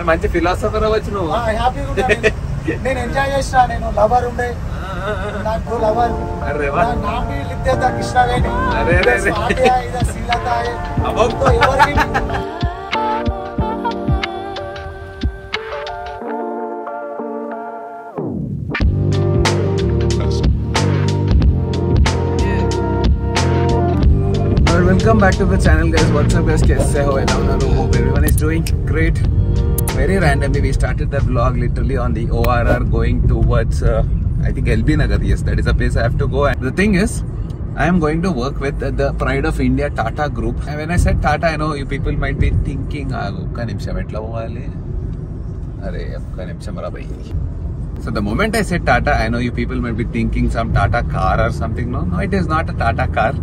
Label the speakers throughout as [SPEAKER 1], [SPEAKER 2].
[SPEAKER 1] మంచి ఫిలాసఫర్ అవ్వచ్చు నువ్వు.
[SPEAKER 2] నేను ఎంజాయ్ చేసిన. నేను లవర్ ఉండే, నాకు లవర్ नाम भी लिख देता कृष्णावेणी.
[SPEAKER 1] अरे
[SPEAKER 2] इधर श्रीलता है तो ఎవరికి
[SPEAKER 1] Welcome back to the channel, guys. What's up, guys? Kaise ho? Hope everyone is doing great. Very randomly we started the vlog literally on the ORR going towards I think LB Nagar. Yes, that is the place I have to go. And the thing is, I am going to work with the Pride of India Tata Group. And when I said Tata, I know you people might be thinking, "Ukka nimsham etla hovali? Are ukka nimsham ra bhai." So the moment I said Tata, I know you people might be thinking some Tata car or something. No, it is not a Tata car.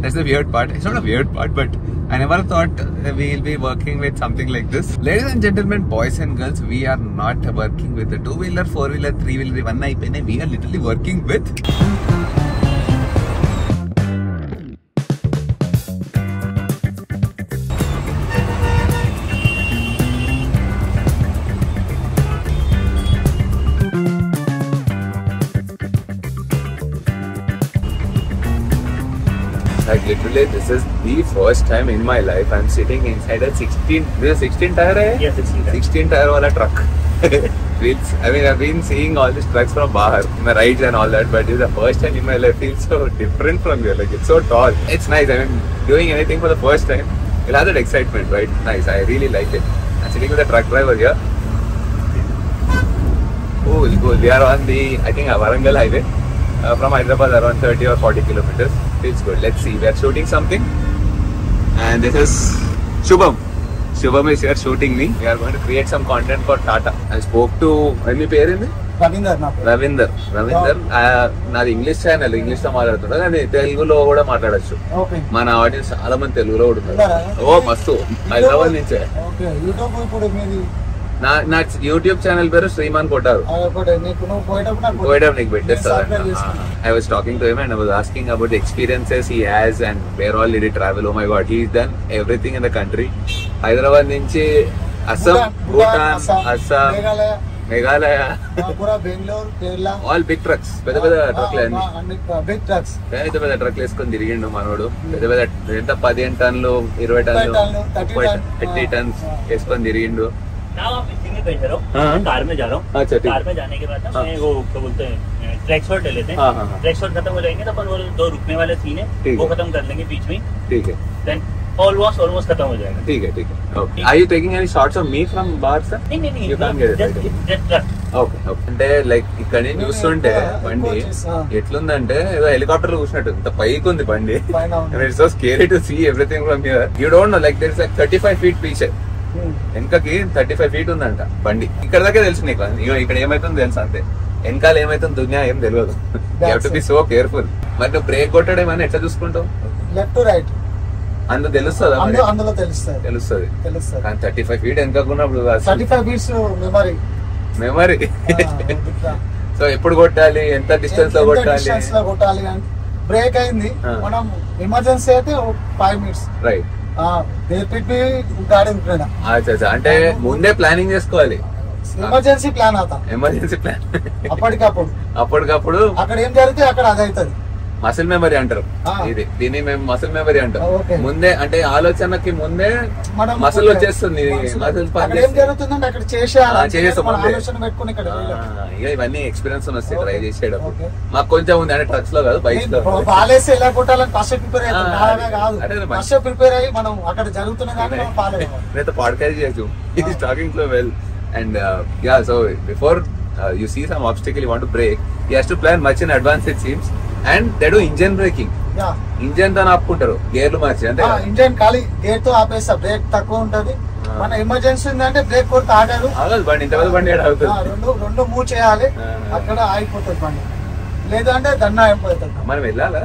[SPEAKER 1] That's the weird part. It's not a weird part, but I never thought we'll be working with something like this. Ladies and gentlemen, boys and girls, we are not working with a 2-wheeler, 4-wheeler, 3-wheeler, one IPN. We are literally working with like literally this is the first time in my life I'm sitting inside a 16 tire hai?
[SPEAKER 3] Yes,
[SPEAKER 1] 16 tire wala truck. I mean, I've been seeing all these trucks from bahar, my rides and all that, but this is the first time in my life. It feels so different from here. Like, it's so tall. It's nice. I mean, doing anything for the first time, you'll have that excitement, right? Nice. I really like it. I'm sitting with a truck driver here. Cool. We are on the, I think, Warangal highway. From Hyderabad, around 30 or 40 kilometers. Feels good. Let's see. We are shooting something. And this is Shubham. Shubham is here shooting me. We are going to create some content for Tata. I spoke to, any pair in Ravinder. నాది English channel, English లో మాట్లాడుతున్నా కానీ తెలుగులో కూడా మాట్లాడచ్చు. మన audience చాలా మంది తెలుగులో కూడా ఉన్నారు. ఓ మస్తు, హైదరాబాద్ నుంచే. నా యూట్యూబ్ ఛానల్ పేరు శ్రీమాన్ కొట్టారు. పోయేటప్పుడు నీకు పెట్టేస్తాను. I was talking to him and I was asking about the experiences he has and where all did he travel. Oh my god, he's done everything in the country. Hyderabad నుంచి Assam, Bhutan, Assam, Meghalaya, all big trucks, పెద్ద పెద్ద ట్రక్లు అన్ని పెద్ద పెద్ద ట్రక్లు వేసుకొని తిరిగిండు మనోడు. పెద్ద పెద్ద ఎంత 15 టన్నులు, 20 టన్నులు, 30 టన్స్ వేసుకొని తిరిగిండు.
[SPEAKER 3] कार में जा रहा हूँ. कार में जाने के बाद ना मैं वो क्या बोलते हैं ट्रैक शॉट ले लेते हैं. ट्रैक शॉट खत्म हो जाएंगे तो अपन वो 2 रुकने वाले सीन है वो खत्म कर लेंगे बीच में. ठीक है. Then almost खत्म हो जाएगा. ठीक है. Okay. Are you taking any shots of me from bahar sir? नहीं. You can't get it. Just truck.
[SPEAKER 1] Okay. అంటే లైక్ ఇక్కడ చూస్తుంటే బండి ఎట్లుందంటే ఏదో హెలికాప్టర్ లో చూసినట్టు ఇంత పైకి ఉంది బండి. It's so scary to see everything from here. You don't know, like there is like 35 feet పీచే. వెనకకి 35 feet ఉందంట బండి. ఇక్కడ దాకా తెలుసు నీకు. ఇక్కడ ఏమైతుందో తెలుసు అంతే. వెనకాల ఏమైతుంది దునియా ఏం తెలియదు. You have to be so careful. మరి నువ్వు బ్రేక్ కొట్టడేమని ఎట్లా చూసుకుంటావు?
[SPEAKER 2] లెఫ్ట్ టు రైట్
[SPEAKER 1] అందులో తెలుస్తుందా?
[SPEAKER 2] అందులో తెలుస్తుంది.
[SPEAKER 1] కానీ 35 feet వెనకకున్నప్పుడు
[SPEAKER 2] 35 feet
[SPEAKER 1] మెమరీ. సో ఎప్పుడు కొట్టాలి, ఎంత డిస్టెన్స్ లో కొట్టాలి?
[SPEAKER 2] బ్రేక్ అయింది మనం ఎమర్జెన్సీ అయితే 5 minutes
[SPEAKER 1] రైట్.
[SPEAKER 2] गाड़ी
[SPEAKER 1] అంటే ముందే ప్లానింగ్ చేసుకోవాలి.
[SPEAKER 2] ఎమర్జెన్సీ ప్లాన్
[SPEAKER 1] అప్పటికప్పుడు
[SPEAKER 2] అక్కడ ఏం జరిగితే అక్కడ అది అవుతుంది.
[SPEAKER 1] మసిల్ మెమరీ అంటారు ఇది. దీన్ని మేము మసిల్ మెమరీ అంటాం. ముందే అంటే ఆలోచనకి ముందే మసిల్ వచ్చేస్తుంది. ఇవన్నీ ఎక్స్పీరియన్స్ వస్తాయి ట్రై చేసేటప్పుడు. మాకు కొంచెం ఉంది అంటే ట్రక్స్ లో కాదు, బైక్స్ లో.
[SPEAKER 2] ఎలా కొట్టాలని ఫస్ట్ ప్రిపేర్ అయ్యి మనం అక్కడ జరుగుతున్న
[SPEAKER 1] పాడ్కాస్ట్ చేయొచ్చు. ఇది స్టార్టింగ్ లో well and yeah. So before you see some obstacle you want to break, you have to plan much in advance it seems. And they do engine braking. Engine తో ఆపుకుంటారు, గేర్లు మార్చి. అంటే
[SPEAKER 2] ఇంజన్ ఖాళీ gear తో ఆపేస్తా. Break తక్కువ ఉంటది. మన emergency ఉందంటే break కొడితే ఆగదు
[SPEAKER 1] బండి. ఇంత బండి
[SPEAKER 2] రెండు మూవ్ చేయాలి, అక్కడ ఆగిపోతుంది బండి. లేదు అంటే దండ అయిపోతుంది.
[SPEAKER 1] మనం వెళ్ళాలా?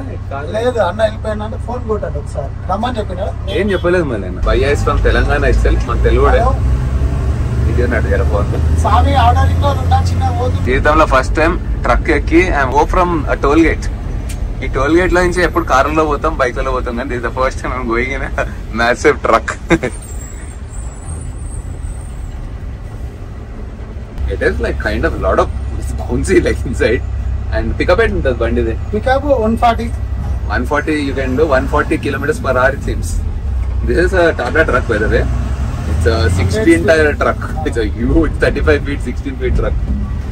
[SPEAKER 2] లేదు, అన్న వెళ్ళిపోయినా ఫోన్ కొట్టాడు ఒకసారి రమ్మని చెప్పిన.
[SPEAKER 1] ఏం చెప్పలేదు మళ్ళీ. భయ్యా ఇస్ ఫ్రమ్ తెలంగాణ ఇట్సెల్ఫ్. మన తెలుగు జీవితంలో ఫస్ట్ టైం ట్రక్ ఎక్కి I'm go from toll gate. ఈ టోల్ గేట్ లో నుంచి ఎప్పుడు కార్లలో పోతాం, బైక్లలో పోతాం, కానీ this the first time I'm going in massive truck. It is like kind of a lot of bouncy like inside. And pickup it into bandi de.
[SPEAKER 2] Pickup 140.
[SPEAKER 1] 140 you can do 140 kilometers per hour it seems. This is a Tata truck by the way. It's a 16-tire truck. It's a huge 35 feet, 16 feet truck.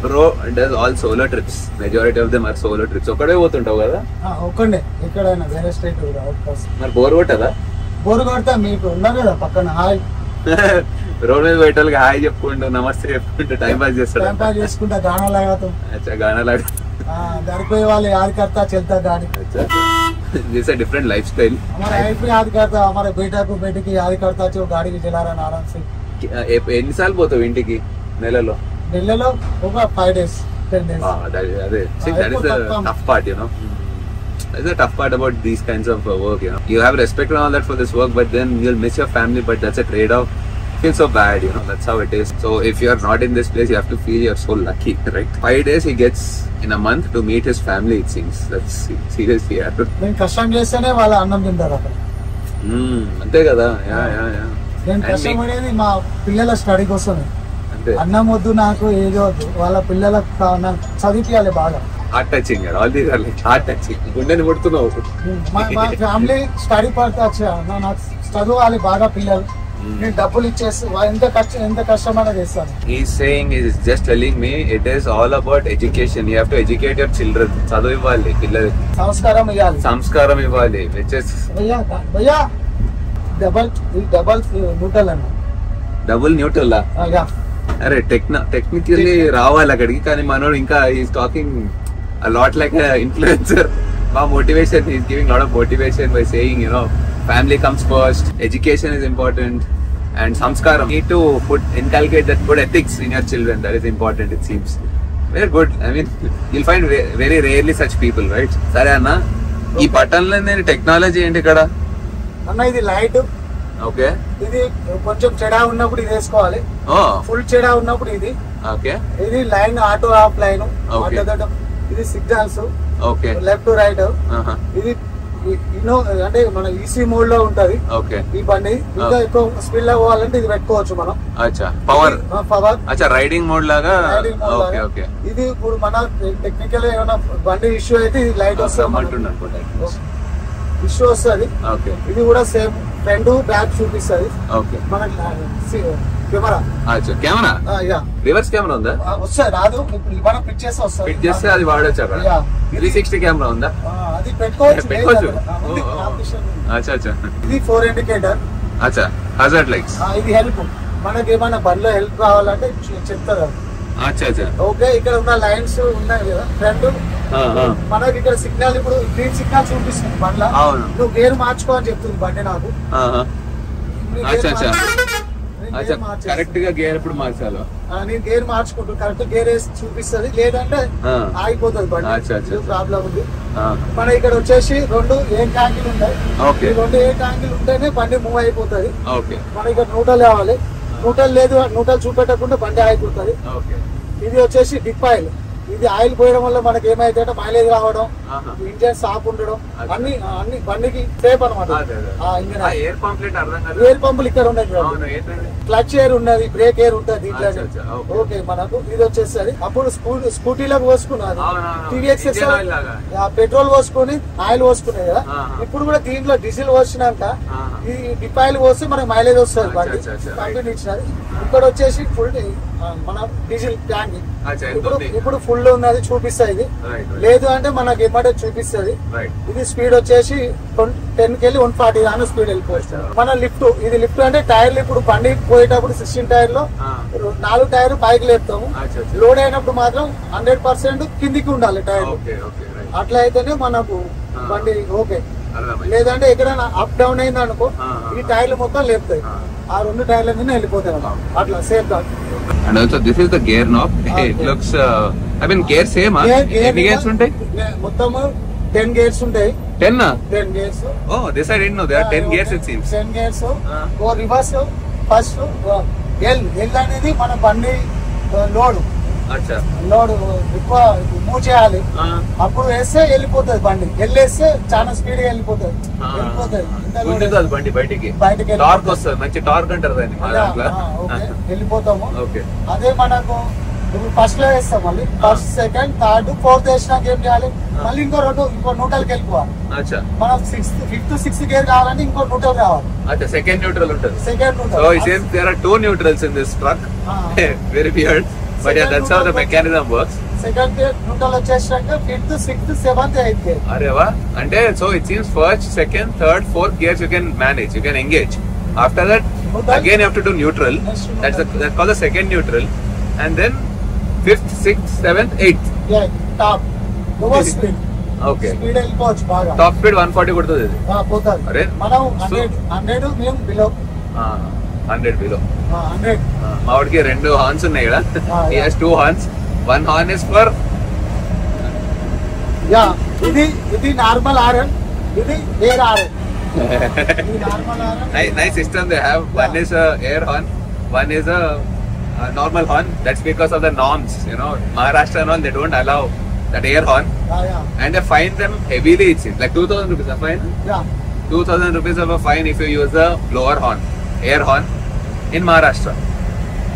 [SPEAKER 1] Bro does all solo trips. Majority of them are solo trips. ఒకడే పోతుంటావు కదా?
[SPEAKER 2] ఒక్కడే ఎక్కడైనా వేరే state out.
[SPEAKER 1] మరి bore కొట్టదా?
[SPEAKER 2] Bore కొడతా మీకు ఉన్నారు కదా పక్కన హాయ్.
[SPEAKER 1] రోడ్ మీద బయటకి హాయ్ చెప్పుకుంటూ నమస్తే చెప్పుకుంటూ టైం పాస్ చేస్తాడు.
[SPEAKER 2] టైం పాస్ చేసుకుంటా గానా లాగాతో.
[SPEAKER 1] అచ్చా గానా లాగా.
[SPEAKER 2] घर वाले याद करता चलता गाड़ी.
[SPEAKER 1] जैसे डिफरेंट लाइफस्टाइल
[SPEAKER 2] हमारा लाइफ भी याद करता, हमारे बेटे की याद करता जो गाड़ी की चला रहा आराम से.
[SPEAKER 1] ఎన్ని సార్లు పోతావు ఇంటికి నెలలో?
[SPEAKER 2] నెలలో ఒక 5 days 10 days.
[SPEAKER 1] that is the tough part, you know. That's the tough part about these kinds of work, you know. You have respect and all that for this work, but then you'll miss your family, but that's a trade-off. Feel so bad, you know. That's how it is. So if you are not in this place, you have to feel you're so lucky, right? 5 days he gets in a month to meet his family, it seems. That's seriously, yeah.
[SPEAKER 2] నేను కష్టం చేస్తేనే వాళ్ళ అన్నం తింటారు అక్కడ.
[SPEAKER 1] అంతే కదా.
[SPEAKER 2] నేను కష్టపడేది మా పిల్లల స్టడీ కోసమే. అన్నం వద్దు నాకు ఏదో వద్దు, వాళ్ళ పిల్లలకు చదివించాలి బాగా.
[SPEAKER 1] Heart touching, all these are like heart touching. గుండెని కొడుతున్నావు.
[SPEAKER 2] మా ఫ్యామిలీ స్టడీ పడతా నాకు చదవాలి బాగా పిల్లలు. నేను డబ్బులు ఇచ్చేసి ఎంత కష్టమైనా చేస్తాను.
[SPEAKER 1] He's saying, he's just telling me it is all about education. You have to educate your children. చదువు ఇవ్వాలి పిల్లలకి, సంస్కారం ఇవ్వాలి. which is
[SPEAKER 2] భయ్యా డబల్ న్యూట్రల్ అన్న.
[SPEAKER 1] డబుల్ న్యూట్రల్ అరే టెక్నికల్లీ రావాలి అక్కడికి, కానీ మనోడు ఇంకా is talking a lot like a influencer. Motivation, he's giving a lot of motivation by saying, you know, family comes first, education is important, and samskaram. You need to inculcate that good ethics in your children. That is important, it seems. Very good. I mean, you'll find very rarely such people, right? Sare anna, ee button lo nenu technology enti kada
[SPEAKER 2] anna idi light.
[SPEAKER 1] Okay.
[SPEAKER 2] ఇది కొంచెం చెడా ఉన్నప్పుడు ఇది వేసుకోవాలి. Full చెడా ఉన్నప్పుడు ఇది. Okay. ఇది line auto of line. ఇది signals. Okay. Left right. ఇది అంటే మన ఈసీ మోడ్ లో ఉంటది. ఓకే. ఈ బండి ఇంకా ఎక్కువ స్పీడ్ లో పోవాలంటే ఇది పెట్టుకోవచ్చు మనం. అచ్చా పవర్. అచ్చా రైడింగ్ మోడ్ లాగా. Okay okay. ఇది ఇప్పుడు మన టెక్నికల్ ఏమైనా బండి ఇష్యూ అయితే ఇది లైట్ వస్తుంది, ఇష్యూ వస్తుంది. ఓకే. ఇది కూడా సేమ్ ఫ్రంట్ బ్యాక్ చూపిస్తుంది. ఓకే. మన కెమెరా. అచ్చా కెమెరా. యా. రివర్స్ కెమెరా ఉందా? వస్తుంది, రాదు. ఇప్పుడు మనం ఫిట్ చేస్తే వస్తుంది. ఫిట్ చేస్తే అది వాడొచ్చా? 360 కెమెరా ఉందా? అది పెట్టుకోవచ్చు. అచ్చా అచ్చా. ఇది 4 ఇండికేటర్. అచ్చా. Hazard lights. ఇది హెల్ప్, మనకి ఏమైనా బండిలో హెల్ప్ కావాలంటే చెప్తారు. అచ్చా అచ్చా. ఓకే. ఇక్కడ ఉన్న లైన్స్ ఉన్నాయి కదా ఫ్రంట్, మనకి ఇక్కడ సిగ్నల్ ఇప్పుడు గ్రీన్ సిగ్నల్ చూపిస్తుంది బండ్లో. నువ్వు గేర్ మార్చుకో అని చెప్తుంది బండి నాకు. కరెక్ట్ గా గేర్ ఎప్పుడు మార్చాలో నేను గేర్ మార్చుకుంటూ కరెక్ట్ గేర్ వేసి చూపిస్తుంది, లేదంటే ఆగిపోతుంది బండి. ప్రాబ్లం ఉంది. మన ఇక్కడ వచ్చేసి 2 ఏ ట్యాంకులు ఉంటాయి. 2 ఏ ట్యాంకులు ఉంటేనే బండి మూవ్ అయిపోతుంది. మన ఇక్కడ న్యూట్రల్ కావాలి. న్యూట్రల్ లేదు, న్యూట్రల్ చూపెట్టకుండా బండి ఆగిపోతుంది. ఇది వచ్చేసి డిప్ ఆయిల్. ఇది ఆయిల్ పోయడం వల్ల మనకి ఏమైతే మైలేజ్ రావడం, ఇంజన్ సాఫ్ ఉండడం, అన్ని బండికి సేఫ్ అనమాట. ఎయిర్ పంపులు ఇక్కడ ఉన్నాయి, క్లచ్ ఎయిర్ ఉన్నది, బ్రేక్ ఎయిర్ ఉంటుంది దీంట్లో. ఓకే. మనకు ఇది వచ్చేసరి అప్పుడు స్కూటీలకు పోసుకున్నది టీవీఎక్స్ పెట్రోల్ పోసుకొని ఆయిల్ పోసుకునేది కదా. ఇప్పుడు కూడా దీంట్లో డీజిల్ పోసినాక ఈ డిప్ ఆయిల్ పోస్తే మనకి మైలేజ్ వస్తుంది బండి. కంపెనీ ఇచ్చినది. ఇక్కడ వచ్చేసి ఫుల్ మన డీజిల్ ట్యాంక్ ఇప్పుడు ఫుల్ ఉన్నది చూపిస్తుంది, లేదు అంటే మనకి ఏమంటే చూపిస్తుంది. ఇది స్పీడ్ వచ్చేసి 10 కెళ్ళి 140 దాని స్పీడ్ వెళ్ళిపోవచ్చు. మన లిఫ్ట్, ఇది లిఫ్ట్ అంటే టైర్లు ఇప్పుడు బండి పోయేటప్పుడు 16 టైర్ లో 4 టైర్ పైకి లేపుతాము. లోడ్ అయినప్పుడు మాత్రం 100% కిందికి ఉండాలి టైర్. అట్లా అయితేనే మనకు బండి ఓకే. లేదంటే ఎక్కడైనా అప్ డౌన్ అయింది అనుకో ఈ టైర్లు మొత్తం లేపుతాయి, ఆ 2 టైర్ల మీద వెళ్ళిపోతాయి అట్లా సేఫ్ గా.
[SPEAKER 1] And also this is the gear knob. It looks I mean gear same. Any gears ఉంటాయి?
[SPEAKER 2] మొత్తం 10 gears ఉంటాయి. 10 gears.
[SPEAKER 1] Oh, this I didn't know. There are 10 gears it seems.
[SPEAKER 2] 10 gears. ఓ రివర్స్ ఫస్ట్ ఎల్ అనేది మన బండి load. అచ్చా. Load ఎక్కువ move చేయాలి, అప్పుడు వేస్తే వెళ్ళిపోతుంది బండి. వెళ్ళేస్తే చాలా స్పీడ్ గా వెళ్ళిపోతుంది.
[SPEAKER 1] బండి బయటికి టార్క్ వస్తుంది, మంచి టార్క్ అంటారు దాన్ని. వెళ్ళిపోతాము. అదే మనకు
[SPEAKER 2] ఫస్ట్ లో వేస్తాం మళ్ళీ ఫస్ట్ సెకండ్ థర్డ్ ఫోర్త్ వేసినాక ఏం చేయాలి మళ్ళీ ఇంకో న్యూట్రల్కి వెళ్ళిపోవాలి మనం ఫిఫ్త్ సిక్స్త్ గేర్ కావాలంటే ఇంకో న్యూట్రల్ కావాలి
[SPEAKER 1] సెకండ్ న్యూట్రల్ ఉంటుంది
[SPEAKER 2] second neutral
[SPEAKER 1] so it seems there are two neutrals in this truck very weird but yeah that's how the mechanism works
[SPEAKER 2] second gear neutral వచ్చేసాక fifth sixth seventh eighth gear
[SPEAKER 1] అరే వా అంటే so it seems first second third fourth gears you can manage you can engage after that again you have to do neutral that's called the second neutral and then fifth sixth seventh eighth
[SPEAKER 2] yeah top lower speed
[SPEAKER 1] okay
[SPEAKER 2] speed వెళ్ళిపోవచ్చు బాగా
[SPEAKER 1] top speed 140 కొడుతుంది ఇది
[SPEAKER 2] పోతది
[SPEAKER 1] అరే
[SPEAKER 2] మనం 100 మేము below
[SPEAKER 1] 100 below
[SPEAKER 2] 100
[SPEAKER 1] మావాడికి రెండు horns ఉన్నాయి కదా he has two horns one horn is for
[SPEAKER 2] yeah ఇది నార్మల్ ఆర్ఎన్ ఇది ఎయిర్ ఆర్ఎన్ ఇది normal RN
[SPEAKER 1] nice system they have one is a air horn one is a normal horn that's because of the norms you know Maharashtra and all they don't allow that air horn and they fine them heavily it seems like 2000 rupees a fine 2000 rupees of a fine if you use a blower horn air horn in Maharashtra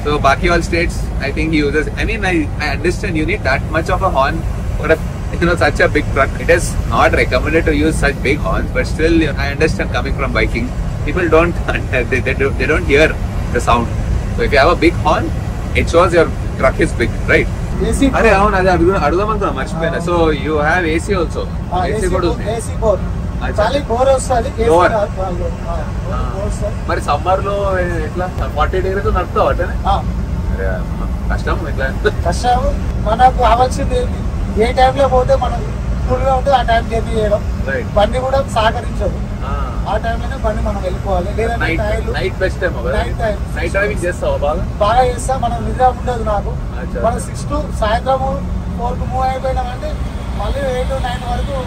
[SPEAKER 1] so baki all states I think he uses I mean I understand you need that much of a horn for a you know such a big truck it is not recommended to use such big horns but still you know, I understand coming from biking people don't they don't hear the sound so if you have a big horn it shows your truck is big right
[SPEAKER 2] AC
[SPEAKER 1] అరే అవును అదే అడుగుదాం అనుకున్నా మర్చిపోయినా so you have AC also AC కూడా ఉంది
[SPEAKER 2] AC bore చాలి bore వస్తుంది
[SPEAKER 1] మరి సమ్మర్ లో ఎట్లా 40 degrees నడుపుతావు అట్లనే కష్టం ఎట్లా
[SPEAKER 2] కష్టం మనకు కావాల్సింది ఏ టైంలో పోతే మనం ఫుల్ గా ఉంటుంది ఆ టైం జర్నీ చేయడం బండి కూడా సహకరించదు ఆ టైంలోనే బండి మనం వెళ్ళిపోవాలి
[SPEAKER 1] night best time night driving చేస్తావా
[SPEAKER 2] బాగా చేస్తా మనం నిద్ర ఉండదు నాకు మనం 6 to సాయంత్రం 4 కు మూవ్ అయిపోయినామంటే మళ్ళీ 8 to 9 వరకు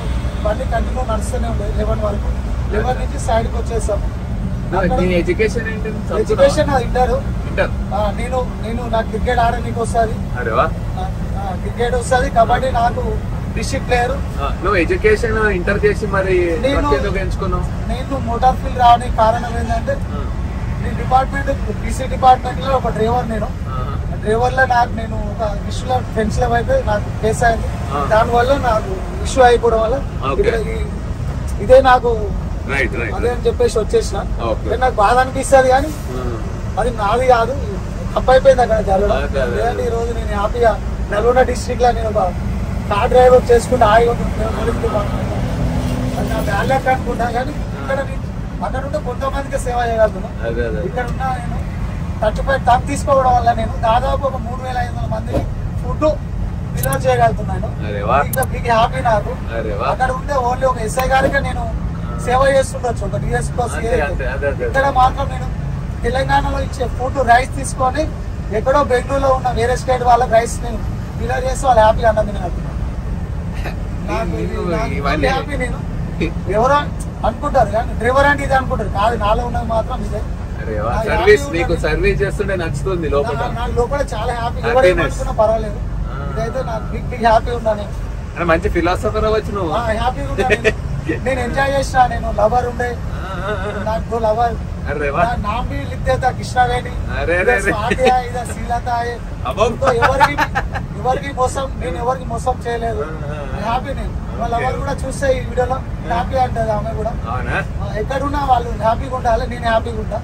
[SPEAKER 2] బండి కంటిన్యూ నడుస్తూనే ఉంటుంది 11 వరకు 11 నుంచి సైడ్ కి వచ్చేస్తాం
[SPEAKER 1] ఎడ్యుకేషన్ ఏంటి
[SPEAKER 2] ఎడ్యుకేషన్ ఇంటర్ నేను నాకు క్రికెట్ ఆడడానికి వస్తుంది క్రికెట్ వస్తుంది కబడ్డీ నాకు డిస్ట్రిక్ట్ ప్లేయర్
[SPEAKER 1] నువ్వు ఎడ్యుకేషన్ ఇంటర్ చేసి మరి ఎంచుకున్నావు
[SPEAKER 2] నేను మోటార్ ఫీల్డ్ రావడానికి కారణం ఏంటంటే నేను డిపార్ట్మెంట్ పీసీ డిపార్ట్మెంట్ లో ఒక డ్రైవర్ నేను డ్రైవర్ లో నాకు నేను ఒక ఇష్యూలో ఫ్రెండ్స్ లో అయితే నాకు కేసు అయింది దానివల్ల నాకు ఇష్యూ అయిపోవడం వల్ల ఇదే నాకు అదే అని చెప్పేసి వచ్చేసిన నాకు బాధ అనిపిస్తుంది కానీ అది నాది కాదు తప్పైపోయింది అక్కడ జరగడం లేదంటే ఈ రోజు నేను హ్యాపీగా నల్గొండ డిస్ట్రిక్ట్ లో నేను ఒక కార్ డ్రైవర్ చేసుకుంటే హాయిగా నా బ్యాలెట్ అనుకుంటా కానీ అక్కడ ఉంటే కొంతమందికి సేవ చేయగలుగుతున్నాను ఇక్కడ ఉన్న నేను 35 టన్ తీసుకోవడం వల్ల నేను దాదాపు ఒక 3500 మందికి ఫుడ్ డెలివరీ చేయగలుగుతున్నాను ఇంకా బిగ్ హ్యాపీ నాకు అక్కడ ఉంటే ఓన్లీ ఒక ఎస్ఐ గారికి నేను సేవ చేస్తుండొచ్చు ఒక డిఎస్పీ ఇక్కడ మాత్రం నేను తెలంగాణలో ఇచ్చే ఫుడ్ రైస్ తీసుకొని ఎక్కడో బెంగళూరులో ఉన్న వేరే స్టేట్ వాళ్ళకి రైస్ నేను డెలివరీ చేసి వాళ్ళు హ్యాపీగా అన్నది హ్యాపీ నేను ఎవరో అనుకుంటారు కానీ డ్రైవర్ అంటే ఇది అనుకుంటారు కాదు నాలో ఉన్నది మాత్రం ఇదే
[SPEAKER 1] సర్వీస్ నీకు సర్వీస్ చేస్తుంటే నచ్చుతుంది లోపల
[SPEAKER 2] నాకు లోపల చాలా హ్యాపీ అనుకున్నా పర్వాలేదు ఇదైతే నాకు బిగ్ హ్యాపీ ఉన్నాను
[SPEAKER 1] మంచి ఫిలాసఫర్ అవ్వచ్చు నువ్వు
[SPEAKER 2] హ్యాపీగా ఉంటాను నేను ఎంజాయ్ చేసిన నేను లవర్ ఉండే నాకు లవర్ नाम भी लिख देता कृष्णा वेणी శ్రీలత ఎవరికి మోసం నేను ఎవరికి మోసం చేయలేదు హ్యాపీ నేను వాళ్ళ ఎవరు కూడా చూస్తే ఈ వీడియోలో హ్యాపీ అంటది ఆమె కూడా ఎక్కడున్నా వాళ్ళు హ్యాపీగా ఉండాలి నేను హ్యాపీగా ఉంటా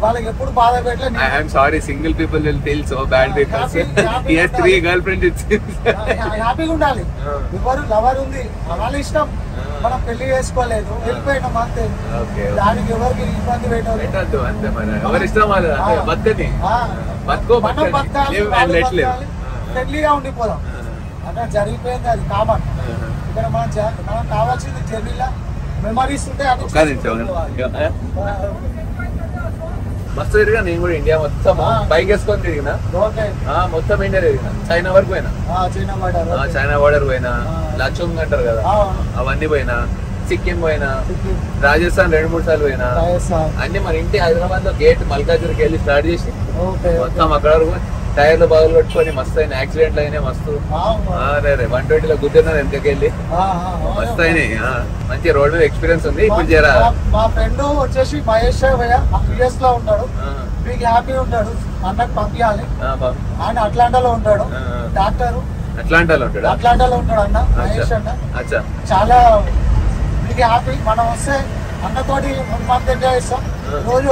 [SPEAKER 2] వాళ్ళకి ఎప్పుడు బాధ పెట్టలేదు
[SPEAKER 1] I am sorry single people will feel so bad because he has 3 girlfriends it seems
[SPEAKER 2] హ్యాపీగా ఉండాలి ఎవరు లవర్ ఉంది వాళ్ళ ఇష్టం మనం పెళ్లి చేసుకోలేదు వెళ్ళిపోయినాం అంతే దానికి ఎవరికి ఇబ్బంది పెట్టదు
[SPEAKER 1] అంతే మరి ఎవరి ఇష్టం బతకని బతుకో
[SPEAKER 2] మనం బతకాలి ఫ్రెండ్లీగా ఉండిపోదాం అక్కడ జరిగిపోయింది అది కామన్ ఇక్కడ మనం కావాల్సింది జర్నీలా మెమరీస్ ఉంటే
[SPEAKER 1] మస్తు తిరిగా నేను కూడా ఇండియా మొత్తం బైక్ వేసుకొని తిరిగినా మొత్తం ఇండియా తిరిగిన చైనా వరకు పోయినా చైనా బార్డర్ పోయినా లచుంగ్ అంటారు కదా అవన్నీ పోయినా సిక్కిం పోయినా రాజస్థాన్ 2-3 సార్లు పోయినా అన్ని మన ఇంటి హైదరాబాద్ లో గేట్ మల్కాజ్గిరికి వెళ్ళి స్టార్ట్ చేసి మొత్తం అక్కడ వరకు టైర్లు బాగులు కొట్టుకొని మస్తు అయినా యాక్సిడెంట్లు అయినాయి మస్తు 120లో గుద్దినా వెనకకెళ్ళి మస్తు అయినాయి మంచి రోడ్ మీద ఎక్స్పీరియన్స్ ఉంది ఇప్పుడు చేరా
[SPEAKER 2] మా ఫ్రెండ్ వచ్చేసి మహేష్ యుఎస్ లో ఉంటాడు మీకు హ్యాపీ ఉంటాడు అన్నకు పంపించాలి. ఆయన అట్లాంటాలో ఉంటాడు, డాక్టర్
[SPEAKER 1] అట్లాంటాలో ఉంటాడు
[SPEAKER 2] అన్న మహేష్ అన్న. చాలా మీకు హ్యాపీ. మనం వస్తే అన్నతోటి 1 month ఎంజాయ్ చేస్తాం. రోజు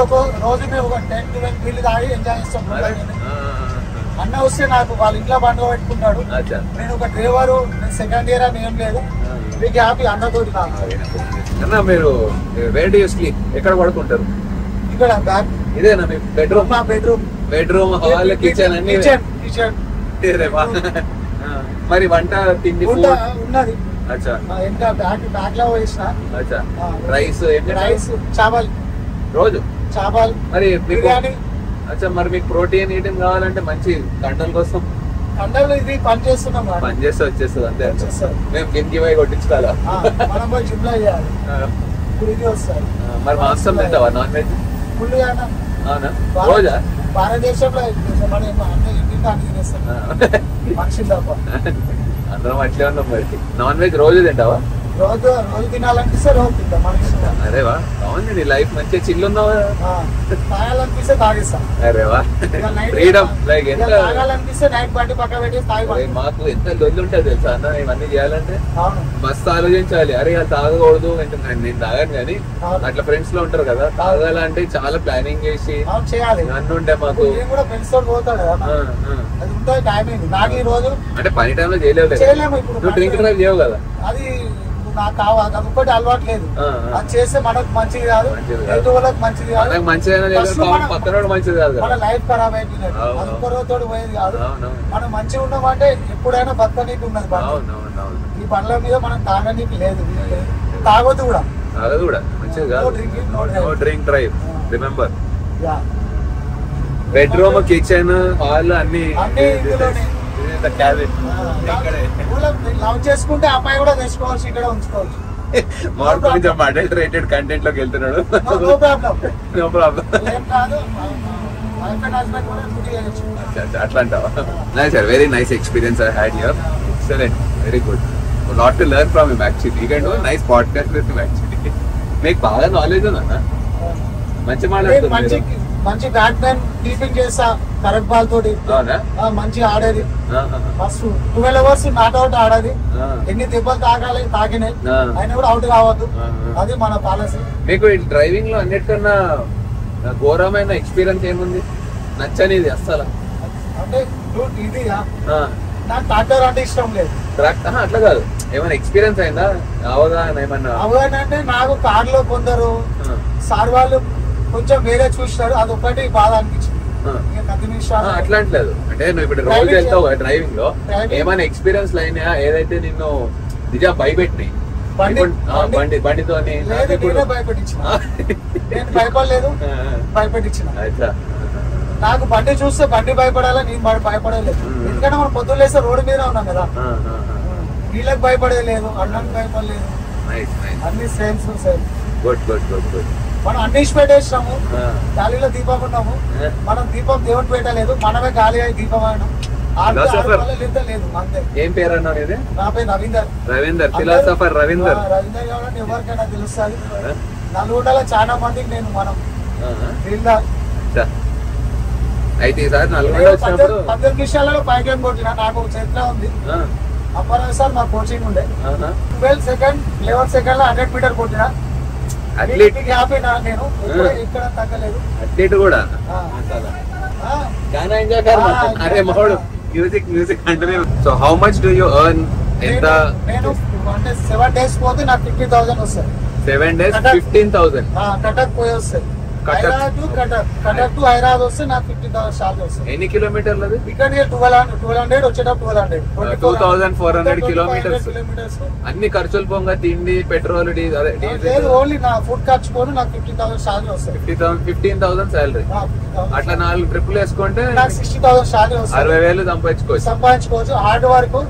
[SPEAKER 2] మేము ఒక 10-12 బిల్లు తాగి ఎంజాయ్ చేస్తాం. అన్న వస్తే నాకు వాళ్ళ ఇంట్లో పండుగ పెట్టుకుంటాడు. నేను ఒక డ్రైవరు, నేను సెకండ్ ఇయర్ అని ఏం లేదు. మీకు హ్యాపీ అన్నతోటి.
[SPEAKER 1] నాకు మీరు ఎక్కడ పడుకుంటారు?
[SPEAKER 2] ఇక్కడ బ్యాక్
[SPEAKER 1] ఇదేనా మీ బెడ్రూమ్?
[SPEAKER 2] మా బెడ్రూమ్
[SPEAKER 1] హాల్, కిచెన్ అన్ని. మరి వంట తిండి
[SPEAKER 2] ఉన్నది. ఇంకా బ్యాక్ లో వేసిన
[SPEAKER 1] రైస్
[SPEAKER 2] చావల్
[SPEAKER 1] రోజు
[SPEAKER 2] చావల్
[SPEAKER 1] మరి
[SPEAKER 2] బిర్యానీ.
[SPEAKER 1] మరి మీకు ప్రోటీన్ ఐటమ్ కావాలంటే మంచి కండల కోసం
[SPEAKER 2] కండలు ఇది పని చేస్తున్నాం.
[SPEAKER 1] పని చేస్తే వచ్చేస్తుంది అంతే. మేము జిమ్కి పోయి కొట్టించుకోవాలా?
[SPEAKER 2] మనం పోయి జిమ్ లో చేయాలి. ఇది వస్తాయి.
[SPEAKER 1] మరి మాంసం తింటావా? నాన్ వెజ్
[SPEAKER 2] ఫుల్ గానా?
[SPEAKER 1] అవునా? రోజా?
[SPEAKER 2] భారతదేశంలో మనిషి తప్ప
[SPEAKER 1] అందరం అట్లే ఉన్నాం. మరి నాన్ వెజ్ రోజు తింటావా?
[SPEAKER 2] రోజు తినాలనిపిస్తే రోజు తింటాం. మనిషి
[SPEAKER 1] అరేవా, అవును. నీ లైఫ్ మంచిగా చిల్లు ఉన్నావా?
[SPEAKER 2] తాగాలనిపిస్తే తాగిస్తా.
[SPEAKER 1] అరేవా, ఫ్రీడమ్. లైక్ ఎంత
[SPEAKER 2] తాగాలనిపిస్తే నైట్ బండి పక్క పెట్టి తాగి.
[SPEAKER 1] మాకు ఎంత లొల్లి ఉంటుంది తెలుసా అన్న ఇవన్నీ చేయాలంటే. మస్తు ఆలోచించాలి. అరే అది తాగకూడదు. నేను తాగాను కానీ అట్లా ఫ్రెండ్స్ లో ఉంటారు కదా, తాగాలంటే చాలా ప్లానింగ్ చేసి
[SPEAKER 2] చేయాలి.
[SPEAKER 1] అన్నీ ఉంటే మాకు
[SPEAKER 2] ఫ్రెండ్స్ తో పోతాడు కదా, అది ఉంటుంది టైమింగ్. నాకు ఈ రోజు
[SPEAKER 1] అంటే పని టైంలో చేయలేము. ఇప్పుడు డ్రింక్ డ్రైవ్ చేయవు కదా.
[SPEAKER 2] అది నాకు కావాలి. అది ఒకటి అలవాటు లేదు. అది చేస్తే మనకు మంచిది కాదు, ఎటు వాళ్ళకి మంచిది కాదు,
[SPEAKER 1] మంచిది కాదు.
[SPEAKER 2] మన లైఫ్ ఖరాబ్ అయిపోయింది. అది ఒక్కరోజు పోయేది కాదు. మనం మంచిగా ఉన్నామంటే ఎప్పుడైనా బతకనీకి ఉన్నది. ఈ పనుల మీద మనం తాగనీకి లేదు, తాగొద్దు కూడా.
[SPEAKER 1] మంచిది కాదు. No drink drive. Remember, bedroom, kitchen, hall అన్ని
[SPEAKER 2] ఇందులోనే. లవ్ చేసుకుంటే అమ్మాయి కూడా తెచ్చుకోవచ్చు, ఇక్కడ ఉంచుకోవచ్చు.
[SPEAKER 1] కొంచెం అడల్టరేటెడ్ కంటెంట్ లోకి వెళ్తున్నాడు. No problem. అట్లా అంటావా? Nice sir, very nice experience I had here. Excellent, very good. Lot to learn from him actually. You can do nice podcast with him actually. మీకు బాగా నాలెడ్జ్ ఉందన్న. మంచి మాట్లాడుతున్నారు.
[SPEAKER 2] మంచి బ్యాట్మెన్, కీపింగ్ చేస్తా కరెక్ట్ బాల్ తోటి. మంచి ఆడేది. ఫస్ట్ 12 hours నాట్ అవుట్ ఆడేది. ఎన్ని దెబ్బలు తాగినాయి అయినా కూడా అవుట్ కావద్దు. అది మన పాలసీ.
[SPEAKER 1] మీకు డ్రైవింగ్ లో అన్నిటికన్నా ఘోరమైన ఎక్స్పీరియన్స్ ఏముంది? నచ్చనిది అస్సలు
[SPEAKER 2] అంటే ఇది నాకు ట్రాక్టర్ అంటే ఇష్టం లేదు.
[SPEAKER 1] అట్లా కాదు, ఏమైనా ఎక్స్పీరియన్స్ అయిందా? అవగాహన ఏమన్నా?
[SPEAKER 2] అవగాహన అంటే నాకు కార్ లో కొందరు సార్ వాళ్ళు కొంచెం వేరే చూసినారు, అది ఒకటి బాధ అనిపించింది.
[SPEAKER 1] అట్లా అంటలేదు. అంటే నువ్వు ఇప్పుడు రోజు వెళ్తావు డ్రైవింగ్ లో, ఏమైనా ఎక్స్పీరియన్స్ అయినా ఏదైతే నిన్ను నిజం భయపెట్టినాయి బండితో?
[SPEAKER 2] భయపడలేదు, భయపెట్టించిన. నాకు బండి చూస్తే బండి భయపడాలా, నేను భయపడలేదు. ఎందుకంటే మనం పొద్దున్న లేస్తే రోడ్డు మీద ఉన్నాం కదా. వీళ్ళకి భయపడలేదు, అన్నానికి భయపడలేదు. అన్ని సేమ్ సేమ్. మనం అన్ని పెట్టేసినాము. గాలిలో దీపం ఉన్నాము. మనం దీపం దేవుడు పెట్టలేదు, మనమే గాలి అయి దీపం అయినాం. లేదు అంతే.
[SPEAKER 1] ఏం పేరు అన్నా?
[SPEAKER 2] నా పేరు రవీందర్.
[SPEAKER 1] ఫిలాసఫర్ రవీందర్.
[SPEAKER 2] రవీందర్ కావాలని ఎవరికైనా తెలుస్తుంది. నల్గొండలో చాలా మందికి నేను మనం
[SPEAKER 1] అయితే ఈసారి నల్గొండ వచ్చినప్పుడు
[SPEAKER 2] 18 నిమిషాలలో పైకి కొట్టిన. నాకు చరిత్ర ఉంది. అప్పర్ సార్ మా కోచింగ్ ఉండే. 12 సెకండ్ 11 సెకండ్ లో 100 మీటర్ కొట్టిన.
[SPEAKER 1] అథ్లీట్
[SPEAKER 2] హ్యాపీ నేను ఇక్కడ తగ్గలేదు.
[SPEAKER 1] అథ్లీట్ కూడా గానా ఎంజాయ్ కర్. అరే మోడు మ్యూజిక్ అంటే. So how much do you earn? ఎంత?
[SPEAKER 2] నేను అంటే 7 days పోతే నాకు 50,000 వస్తాయి.
[SPEAKER 1] 7 days 15,000
[SPEAKER 2] కటక్ పోయి వస్తాయి. కటక్ టు హైదరాబాద్ వస్తే నాకు 50,000 శాలరీ వస్తుంది.
[SPEAKER 1] ఎన్ని కిలోమీటర్లు అది?
[SPEAKER 2] ఇక్కడ 1200 వచ్చేటప్పుడు
[SPEAKER 1] 2400 కిలోమీటర్స్. అన్ని ఖర్చులు పోగా తిండి, పెట్రోల్,
[SPEAKER 2] లేదు ఓన్లీ నా ఫుడ్ ఖర్చు పోను నాకు 50,000 శాలరీ వస్తుంది.
[SPEAKER 1] 15,000 శాలరీ. అట్లా 4 ట్రిప్పులు వేసుకుంటే
[SPEAKER 2] నాకు 60,000 శాలరీ వస్తుంది.
[SPEAKER 1] 60,000 సంపాదించుకోవచ్చు.
[SPEAKER 2] Hard work.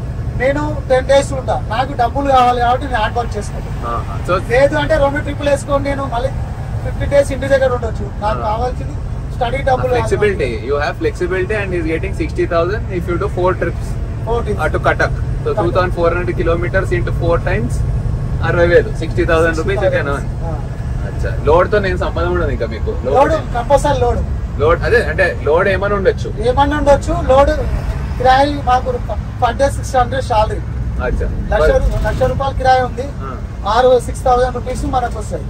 [SPEAKER 2] నేను 10 days ఉంటా, నాకు డబ్బులు కావాలి కాబట్టి నేను హార్డ్ వర్క్ చేసుకుంటాను. లేదు అంటే 2 ట్రిప్పులు వేసుకొని నేను మళ్ళీ 50 days ఇంటి దగ్గర ఉండొచ్చు. నాకు కావాల్సింది స్టడీ డబ్బులు.
[SPEAKER 1] Flexibility. You have flexibility and is getting 60,000 if you do 4 trips to Cuttack. So 2,400 kilometers into 4 times 60,000. 60,000 rupees you can earn. అచ్చా, లోడ్ తో నేను సంబంధం ఉండదు ఇంకా మీకు?
[SPEAKER 2] Load compulsory. లోడ్
[SPEAKER 1] లోడ్ అదే అంటే లోడ్ ఏమని ఉండొచ్చు
[SPEAKER 2] లోడ్ కిరాయి మాకు పర్ డే 600 శాలరీ. లక్ష రూపాయలు కిరాయి ఉంది. 6,000 రూపీస్ మనకు వస్తాయి.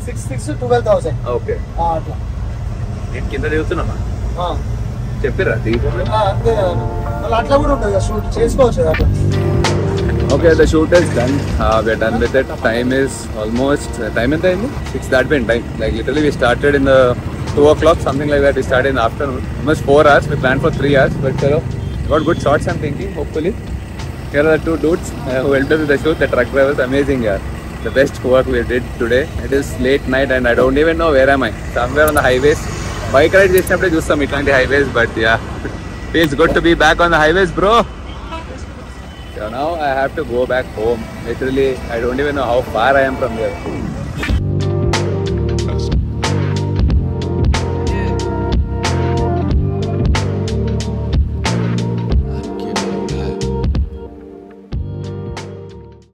[SPEAKER 2] 6 12,000.
[SPEAKER 1] ఓకే
[SPEAKER 2] అట్లా.
[SPEAKER 1] నేను కింద దిగుతున్నా చెప్పిరా
[SPEAKER 2] అట్లా కూడా ఉంటుంది షూట్ చేసుకోవచ్చు అట్లా.
[SPEAKER 1] Okay, the shoot is done. We're done with it. Time is almost time in the 6 that been time. Like literally we started in the 2 o'clock, something like that. We started in the afternoon. Almost 4 hours. We planned for 3 hours, but got good shots. I'm thinking, hopefully. Here are the 2 dudes who helped us with the shoot. The truck drivers, amazing, yeah. The best work we did today. It is late night and I don't even know where am I. Somewhere on the highways. Bike ride chesinapude chustam itlanti highways, but yeah, feels good to be back on the highways, bro. So now I have to go back home. Literally, I don't even know how far I am from here.